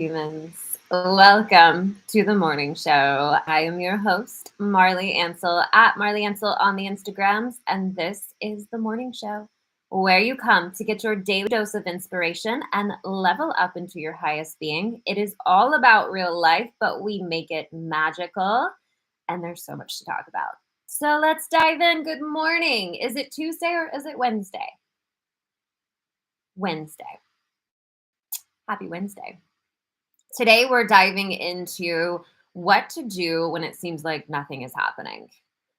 humans. Welcome to the morning show. I am your host, Marli Ansel, at Marli Ansel on the Instagrams, and this is the morning show where you come to get your daily dose of inspiration and level up into your highest being. It is all about real life, but we make it magical, and there's so much to talk about. So let's dive in. Good morning. Is it Tuesday or is it Wednesday? Wednesday. Happy Wednesday. Today, we're diving into what to do when it seems like nothing is happening.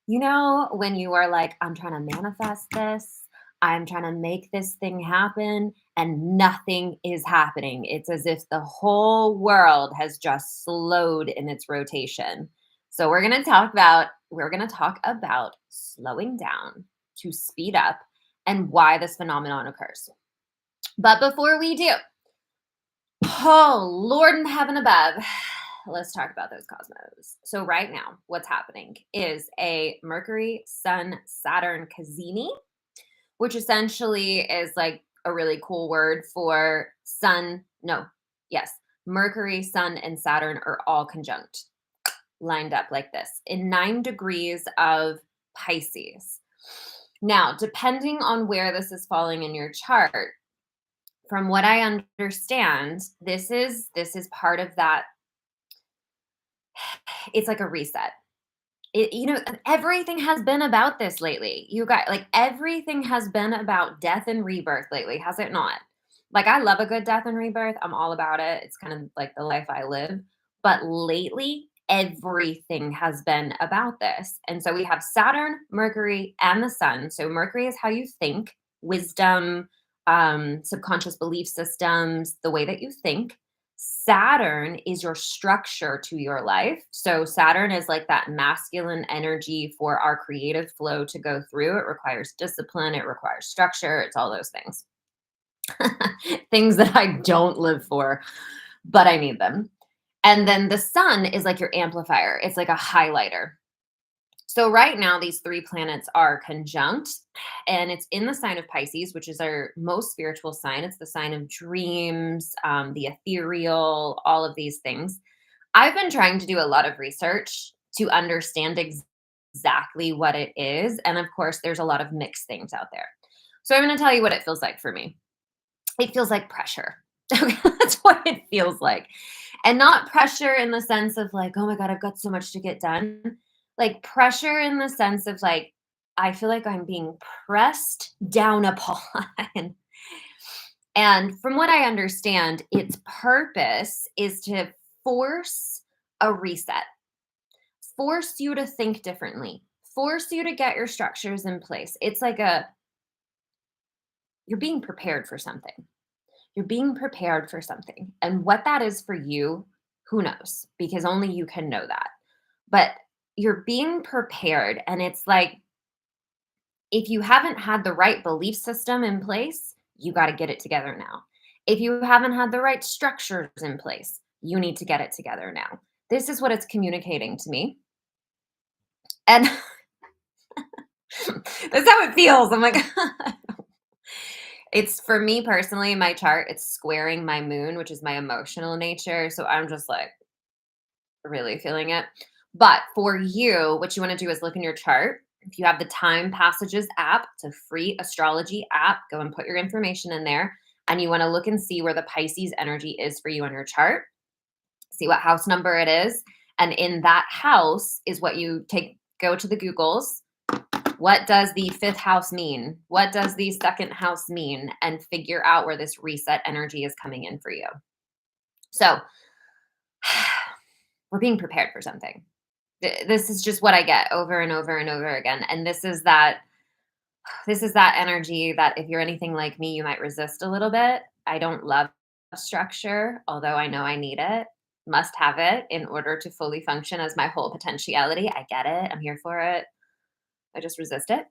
You know, when you are like, I'm trying to manifest this, I'm trying to make this thing happen, and nothing is happening. It's as if the whole world has just slowed in its rotation. So we're going to talk about slowing down to speed up and why this phenomenon occurs. But before we do, oh, Lord in heaven above. Let's talk about those cosmos. So right now, what's happening is a Mercury Sun Saturn Cazimi, which essentially is like a really cool word for sun. No, yes, Mercury, Sun, and Saturn are all conjunct, lined up like this in 9 degrees of Pisces. Now, depending on where this is falling in your chart, from what I understand, this is part of that. It's like a reset. Everything has been about this lately. You got like everything has been about death and rebirth lately, has it not? Like I love a good death and rebirth. I'm all about it. It's kind of like the life I live. But lately, everything has been about this. And so we have Saturn, Mercury, and the Sun. So Mercury is how you think, wisdom, subconscious belief systems, the way that you think. Saturn is your structure to your life. So Saturn is like that masculine energy for our creative flow to go through. It requires discipline, it requires structure, it's all those things. Things that I don't live for, but I need them. And then the sun is like your amplifier. It's like a highlighter. So right now, these 3 planets are conjunct, and it's in the sign of Pisces, which is our most spiritual sign. It's the sign of dreams, the ethereal, all of these things. I've been trying to do a lot of research to understand exactly what it is. And of course, there's a lot of mixed things out there. So I'm going to tell you what it feels like for me. It feels like pressure. That's what it feels like. And not pressure in the sense of like, oh my God, I've got so much to get done. Like pressure in the sense of like, I feel like I'm being pressed down upon. And from what I understand, its purpose is to force a reset, force you to think differently, force you to get your structures in place. It's like you're being prepared for something. You're being prepared for something. And what that is for you, who knows? Because only you can know that. But you're being prepared. And it's like, if you haven't had the right belief system in place, you got to get it together now. If you haven't had the right structures in place, you need to get it together now. This is what it's communicating to me. And that's how it feels. I'm like, it's for me personally, my chart, it's squaring my moon, which is my emotional nature. So I'm just like really feeling it. But for you, what you want to do is look in your chart. If you have the Time Passages app, it's a free astrology app. Go and put your information in there. And you want to look and see where the Pisces energy is for you on your chart. See what house number it is. And in that house is what you go to the Googles. What does the 5th house mean? What does the 2nd house mean? And figure out where this reset energy is coming in for you. So we're being prepared for something. This is just what I get over and over and over again. And this is that energy that if you're anything like me, you might resist a little bit. I don't love structure, although I know I need it. Must have it in order to fully function as my whole potentiality. I get it. I'm here for it. I just resist it.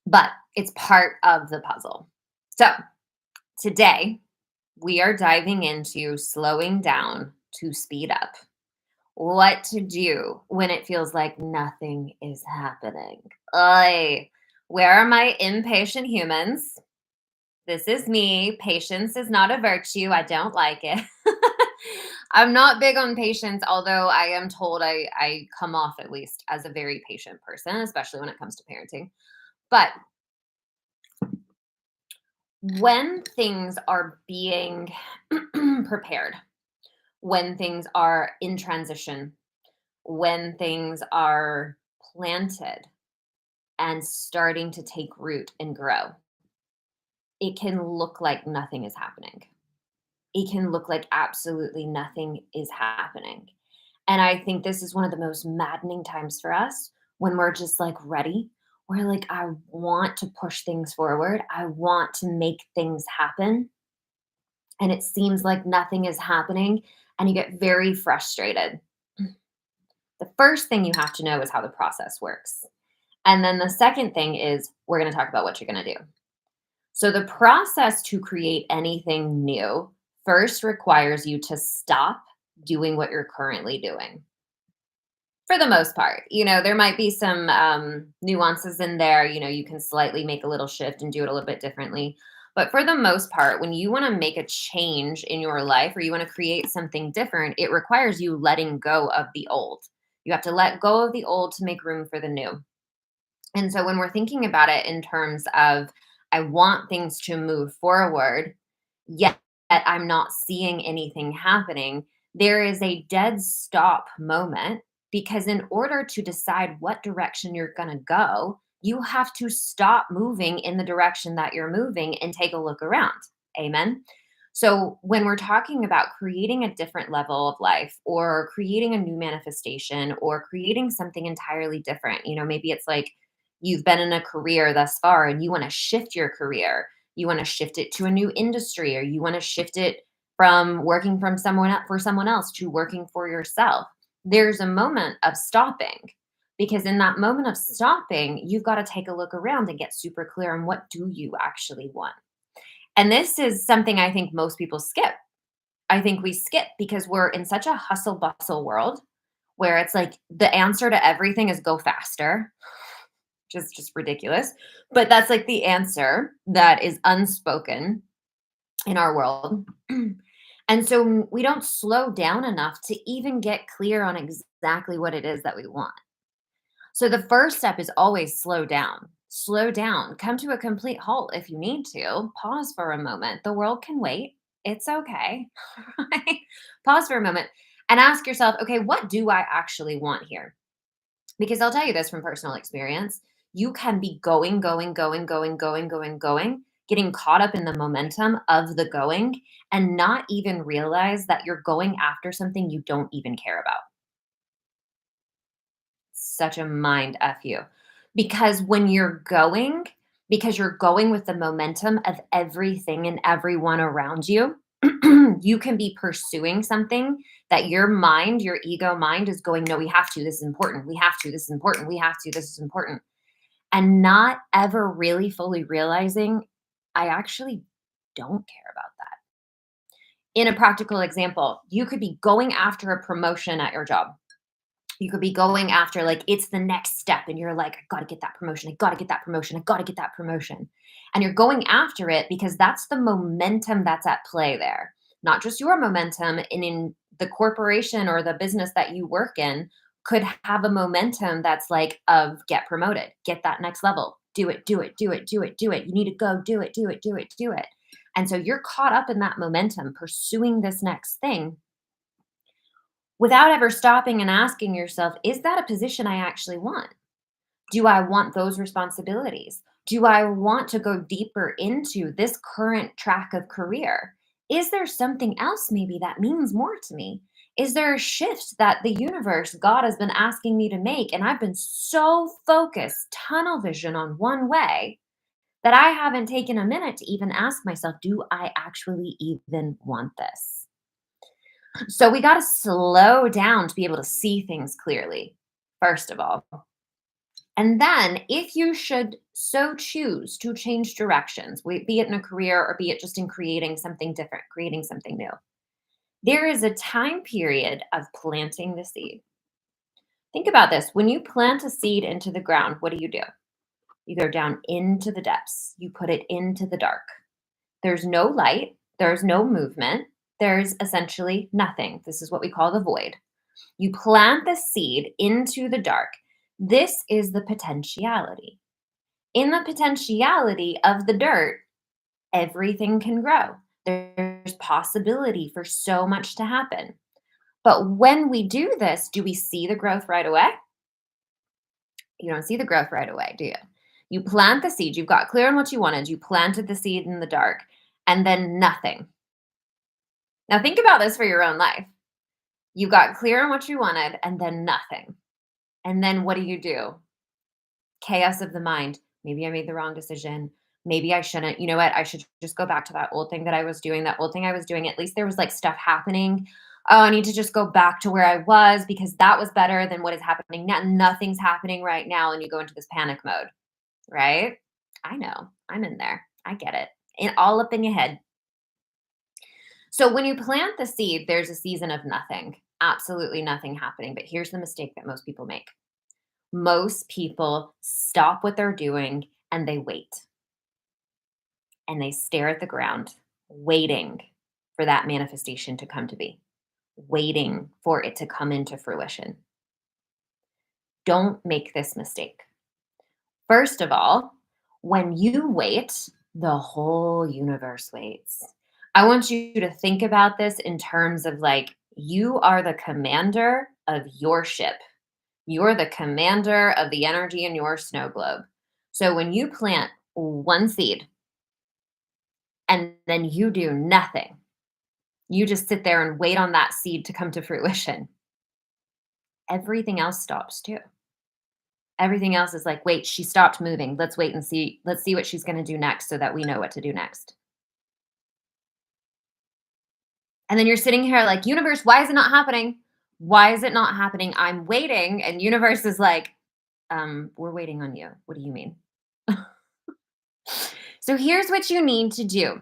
But it's part of the puzzle. So today we are diving into slowing down to speed up. What to do when it feels like nothing is happening. Where are my impatient humans? This is me. Patience is not a virtue. I don't like it. I'm not big on patience, although I am told I come off at least as a very patient person, especially when it comes to parenting. But when things are being prepared, when things are in transition, when things are planted and starting to take root and grow, it can look like nothing is happening. It can look like absolutely nothing is happening. And I think this is one of the most maddening times for us when we're just like ready. We're like, I want to push things forward. I want to make things happen. And it seems like nothing is happening. And you get very frustrated. The first thing you have to know is how the process works. And then the second thing is we're going to talk about what you're going to do. So, the process to create anything new first requires you to stop doing what you're currently doing. For the most part, there might be some nuances in there. You can slightly make a little shift and do it a little bit differently. But for the most part, when you want to make a change in your life or you want to create something different, it requires you letting go of the old. You have to let go of the old to make room for the new. And so when we're thinking about it in terms of, I want things to move forward, yet I'm not seeing anything happening, there is a dead stop moment because in order to decide what direction you're going to go, you have to stop moving in the direction that you're moving and take a look around. Amen. So, when we're talking about creating a different level of life or creating a new manifestation or creating something entirely different, maybe it's like you've been in a career thus far and you want to shift your career. You want to shift it to a new industry or you want to shift it from working from someone for someone else to working for yourself. There's a moment of stopping because in that moment of stopping, you've got to take a look around and get super clear on what do you actually want. And this is something I think most people skip. I think we skip because we're in such a hustle bustle world where it's like the answer to everything is go faster, just ridiculous. But that's like the answer that is unspoken in our world. And so we don't slow down enough to even get clear on exactly what it is that we want. So the first step is always slow down. Slow down. Come to a complete halt if you need to. Pause for a moment. The world can wait. It's okay. Right? Pause for a moment and ask yourself, okay, what do I actually want here? Because I'll tell you this from personal experience. You can be going, going, going, going, going, going, going, getting caught up in the momentum of the going and not even realize that you're going after something you don't even care about. Such a mind F you. Because when you're going, because you're going with the momentum of everything and everyone around you, you can be pursuing something that your mind, your ego mind is going, no, we have to. This is important. We have to. This is important. We have to. This is important. And not ever really fully realizing, I actually don't care about that. In a practical example, you could be going after a promotion at your job. You could be going after like it's the next step and you're like, I got to get that promotion. I got to get that promotion. I got to get that promotion. And you're going after it because that's the momentum that's at play there. Not just your momentum and in the corporation or the business that you work in could have a momentum that's like of get promoted, get that next level, do it, do it, do it, do it, do it. You need to go do it, do it, do it, do it. And so you're caught up in that momentum pursuing this next thing without ever stopping and asking yourself, is that a position I actually want? Do I want those responsibilities? Do I want to go deeper into this current track of career? Is there something else maybe that means more to me? Is there a shift that the universe, God has been asking me to make? And I've been so focused, tunnel vision on one way that I haven't taken a minute to even ask myself, do I actually even want this? So we got to slow down to be able to see things clearly, first of all. And then, if you should so choose to change directions, be it in a career or be it just in creating something different, creating something new, there is a time period of planting the seed. Think about this. When you plant a seed into the ground, what do? You go down into the depths, you put it into the dark. There's no light, there's no movement. there's essentially nothing. This is what we call the void. You plant the seed into the dark. This is the potentiality. In the potentiality of the dirt, everything can grow. There's possibility for so much to happen. But when we do this, do we see the growth right away? You don't see the growth right away, do you? You plant the seed, you've got clear on what you wanted, you planted the seed in the dark, and then nothing. Now think about this for your own life. You got clear on what you wanted, and then nothing. And then what do? Chaos of the mind. Maybe I made the wrong decision. Maybe I shouldn't. You know what? I should just go back to that old thing that I was doing. That old thing I was doing, at least there was like stuff happening. Oh, I need to just go back to where I was because that was better than what is happening now. Nothing's happening right now. And you go into this panic mode, right? I know. I'm in there. I get it. And all up in your head. So when you plant the seed, there's a season of nothing, absolutely nothing happening. But here's the mistake that most people make. Most people stop what they're doing and they wait and they stare at the ground, waiting for that manifestation to come to be, waiting for it to come into fruition. Don't make this mistake. First of all, when you wait, the whole universe waits. I want you to think about this in terms of like you are the commander of your ship. You're the commander of the energy in your snow globe. So when you plant one seed and then you do nothing, you just sit there and wait on that seed to come to fruition. Everything else stops too. Everything else is like, wait, she stopped moving. Let's wait and see. Let's see what she's going to do next so that we know what to do next. And then you're sitting here like, universe, why is it not happening? Why is it not happening? I'm waiting. And universe is like, we're waiting on you. What do you mean? So here's what you need to do,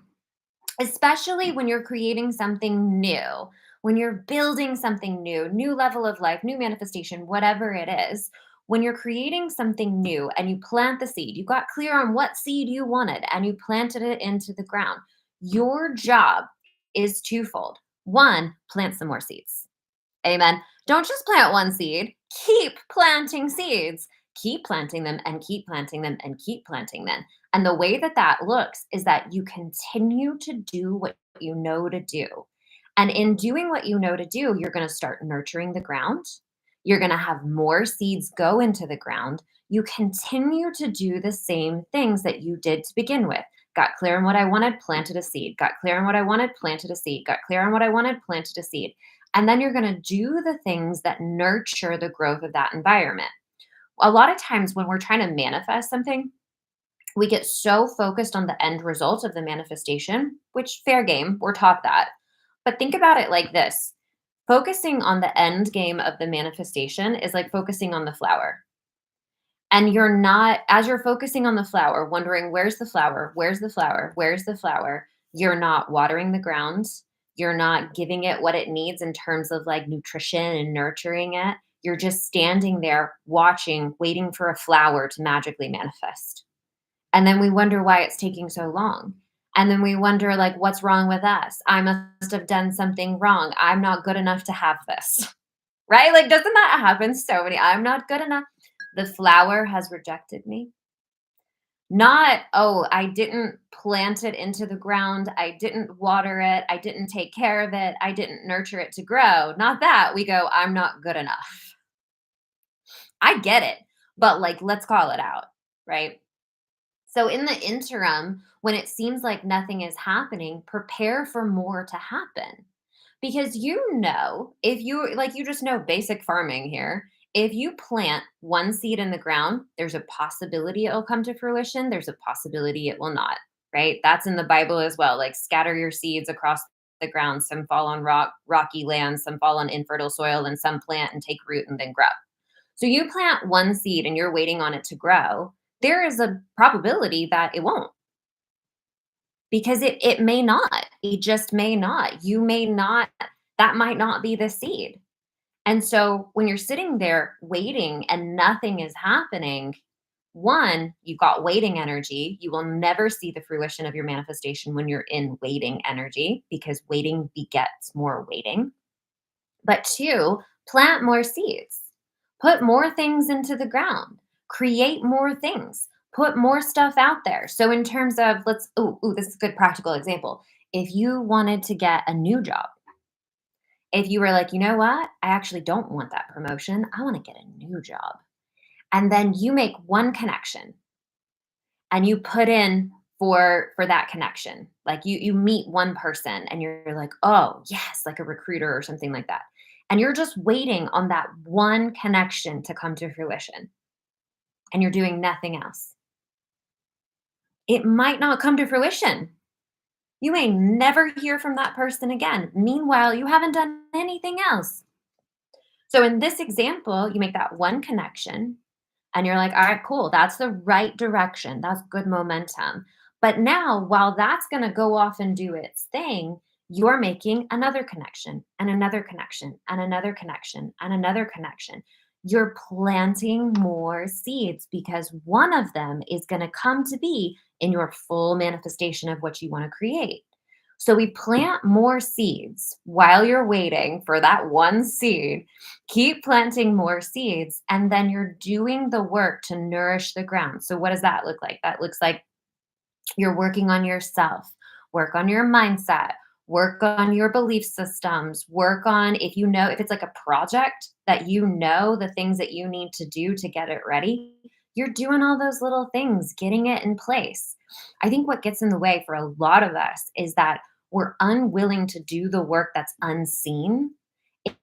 especially when you're creating something new, when you're building something new, new level of life, new manifestation, whatever it is. When you're creating something new and you plant the seed, you got clear on what seed you wanted and you planted it into the ground. Your job is twofold. One, plant some more seeds. Amen. Don't just plant one seed, keep planting seeds. Keep planting them and keep planting them and keep planting them. And the way that that looks is that you continue to do what you know to do. And in doing what you know to do, you're going to start nurturing the ground. You're going to have more seeds go into the ground. You continue to do the same things that you did to begin with. Got clear on what I wanted, planted a seed. Got clear on what I wanted, planted a seed. Got clear on what I wanted, planted a seed. And then you're going to do the things that nurture the growth of that environment. A lot of times when we're trying to manifest something, we get so focused on the end result of the manifestation, which fair game, we're taught that. But think about it like this. Focusing on the end game of the manifestation is like focusing on the flower. And you're not, as you're focusing on the flower, wondering where's the flower, where's the flower, where's the flower, you're not watering the ground. You're not giving it what it needs in terms of like nutrition and nurturing it. You're just standing there watching, waiting for a flower to magically manifest. And then we wonder why it's taking so long. And then we wonder, like, what's wrong with us? I must have done something wrong. I'm not good enough to have this. Right? Like, doesn't that happen so many? I'm not good enough. The flower has rejected me. Not, oh, I didn't plant it into the ground. I didn't water it. I didn't take care of it. I didn't nurture it to grow. Not that. We go, I'm not good enough. I get it. But like, let's call it out. Right? So in the interim, when it seems like nothing is happening, prepare for more to happen. Because if you like you just know basic farming here, if you plant one seed in the ground, there's a possibility it'll come to fruition, there's a possibility it will not, right? That's in the Bible as well. Like scatter your seeds across the ground, some fall on rocky land, some fall on infertile soil, and some plant and take root and then grow. So you plant one seed and you're waiting on it to grow, there is a probability that it won't because it may not. It just may not. You may not, that might not be the seed. And so when you're sitting there waiting and nothing is happening, One, you've got waiting energy. You will never see the fruition of your manifestation when you're in waiting energy because waiting begets more waiting. But two, plant more seeds, put more things into the ground, create more things, put more stuff out there. So, in terms of, this is a good practical example. If you wanted to get a new job, if you were like, you know what, I actually don't want that promotion, I want to get a new job. And then you make one connection and you put in for that connection. Like you meet one person and you're like, "Oh, yes," like a recruiter or something like that. And you're just waiting on that one connection to come to fruition and you're doing nothing else. It might not come to fruition. You may never hear from that person again. Meanwhile, you haven't done anything else. So in this example, you make that one connection and you're like, all right, cool. That's the right direction. That's good momentum. But now, while that's going to go off and do its thing, you're making another connection and another connection and another connection and another connection. You're planting more seeds because one of them is going to come to be in your full manifestation of what you want to create. So we plant more seeds while you're waiting for that one seed. Keep planting more seeds, and then you're doing the work to nourish the ground. So, what does that look like? That looks like you're working on yourself, work on your mindset, work on your belief systems, work on if it's like a project that you know the things that you need to do to get it ready, you're doing all those little things, getting it in place. I think what gets in the way for a lot of us is that we're unwilling to do the work that's unseen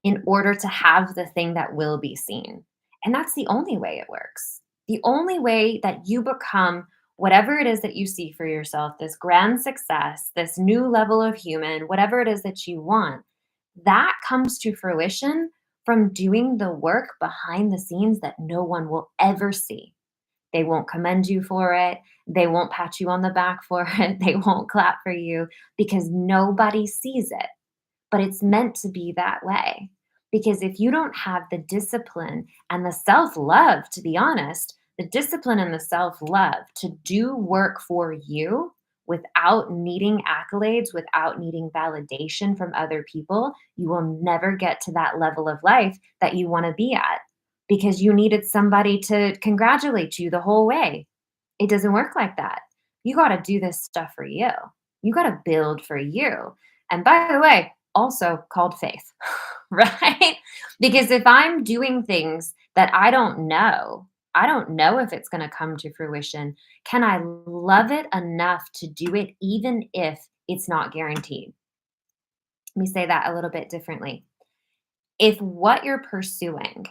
in order to have the thing that will be seen. And that's the only way it works. The only way that you become whatever it is that you see for yourself, this grand success, this new level of human, whatever it is that you want, that comes to fruition from doing the work behind the scenes that no one will ever see. They won't commend you for it. They won't pat you on the back for it. They won't clap for you because nobody sees it. But it's meant to be that way. Because if you don't have the discipline and the self love, to be honest, the discipline and the self love to do work for you without needing accolades, without needing validation from other people, you will never get to that level of life that you want to be at because you needed somebody to congratulate you the whole way. It doesn't work like that. You got to do this stuff for you. You got to build for you. And by the way, also called faith, right? Because if I'm doing things that I don't know if it's going to come to fruition. Can I love it enough to do it even if it's not guaranteed? Let me say that a little bit differently. If what you're pursuing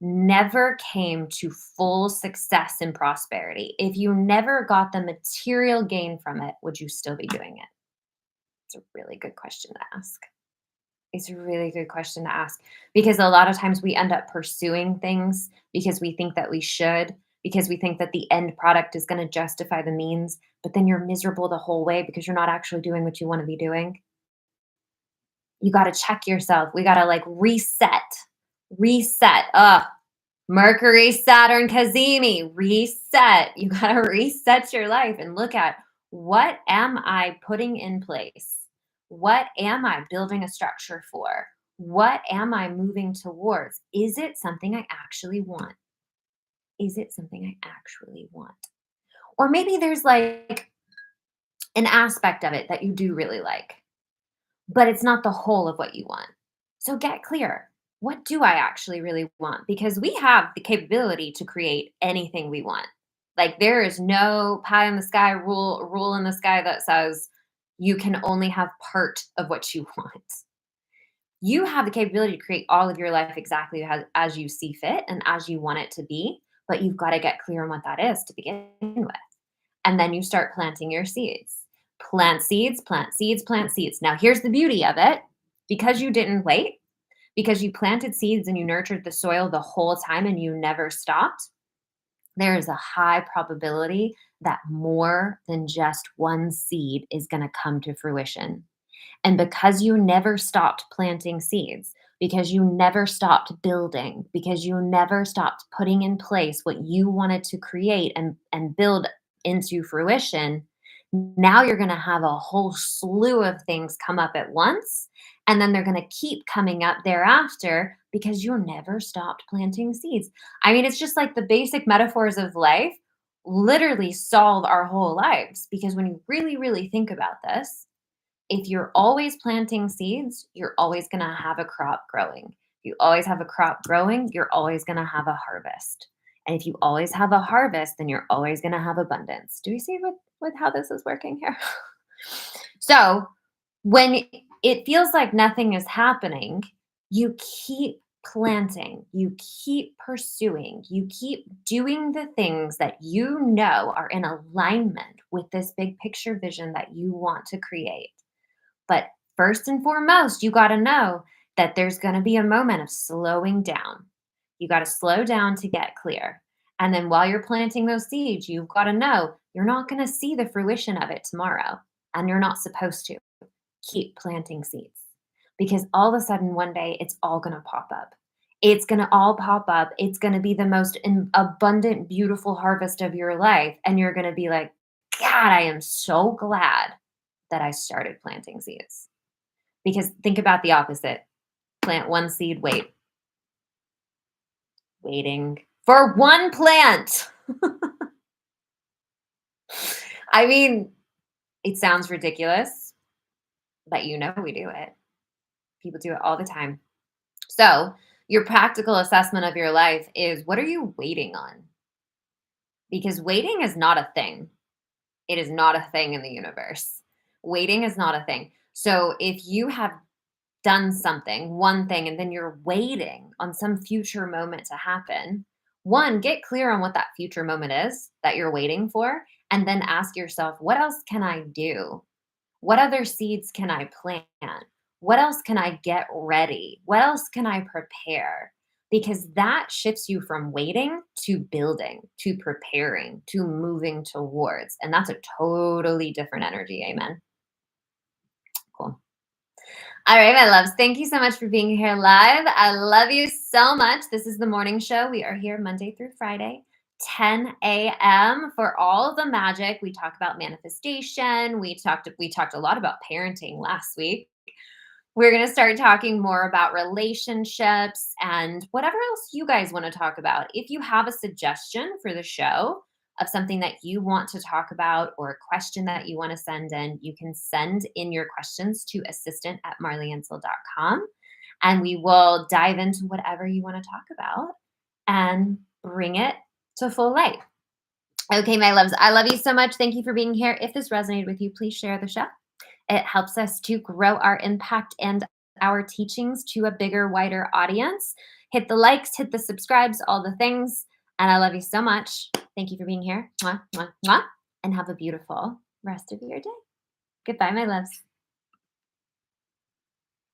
never came to full success and prosperity, if you never got the material gain from it, would you still be doing it? It's a really good question to ask. It's a really good question to ask because a lot of times we end up pursuing things because we think that we should, because we think that the end product is going to justify the means, but then you're miserable the whole way because you're not actually doing what you want to be doing. You got to check yourself. We got to like reset. Mercury Saturn Cazimi, reset. You got to reset your life and look at what am I putting in place? What am I building a structure for? What am I moving towards? Is it something I actually want? Is it something I actually want? Or maybe there's like an aspect of it that you do really like, but it's not the whole of what you want. So get clear. What do I actually really want? Because we have the capability to create anything we want. Like there is no pie in the sky rule in the sky that says you can only have part of what you want. You have the capability to create all of your life exactly as you see fit and as you want it to be, but you've got to get clear on what that is to begin with. And then you start planting your seeds. Plant seeds, plant seeds, plant seeds. Now, here's the beauty of it. Because you didn't wait, because you planted seeds and you nurtured the soil the whole time and you never stopped, there is a high probability that more than just one seed is going to come to fruition. And because you never stopped planting seeds, because you never stopped building, because you never stopped putting in place what you wanted to create and build into fruition. Now you're going to have a whole slew of things come up at once, and then they're going to keep coming up thereafter because you never stopped planting seeds. I mean, it's just like the basic metaphors of life literally solve our whole lives, because when you really, really think about this, if you're always planting seeds, you're always going to have a crop growing. If you always have a crop growing, you're always going to have a harvest. And if you always have a harvest, then you're always going to have abundance. Do you see with how this is working here? So when it feels like nothing is happening, you keep planting, you keep pursuing, you keep doing the things that you know are in alignment with this big picture vision that you want to create. But first and foremost, you got to know that there's going to be a moment of slowing down. You got to slow down to get clear. And then while you're planting those seeds, you've got to know you're not going to see the fruition of it tomorrow. And you're not supposed to. Keep planting seeds, because all of a sudden one day it's all going to pop up. It's going to all pop up. It's going to be the most abundant, beautiful harvest of your life. And you're going to be like, God, I am so glad that I started planting seeds. Because think about the opposite. Plant one seed, waiting for one plant. I mean, it sounds ridiculous, but you know we do it. People do it all the time. So, your practical assessment of your life is, what are you waiting on? Because waiting is not a thing. It is not a thing in the universe. Waiting is not a thing. So, if you have done something, one thing, and then you're waiting on some future moment to happen, one, get clear on what that future moment is that you're waiting for, and then ask yourself, what else can I do? What other seeds can I plant? What else can I get ready? What else can I prepare? Because that shifts you from waiting to building, to preparing, to moving towards. And that's a totally different energy. Amen. Cool. All right, my loves. Thank you so much for being here live. I love you so much. This is the morning show. We are here Monday through Friday, 10 a.m. for all of the magic. We talk about manifestation. We talked a lot about parenting last week. We're going to start talking more about relationships and whatever else you guys want to talk about. If you have a suggestion for the show of something that you want to talk about or a question that you want to send in, you can send in your questions to assistant@marliansel.com, and we will dive into whatever you want to talk about and bring it to full light. Okay, my loves, I love you so much. Thank you for being here. If this resonated with you, please share the show. It helps us to grow our impact and our teachings to a bigger, wider audience. Hit the likes, hit the subscribes, all the things. And I love you so much. Thank you for being here. Mwah, mwah, mwah. And have a beautiful rest of your day. Goodbye, my loves.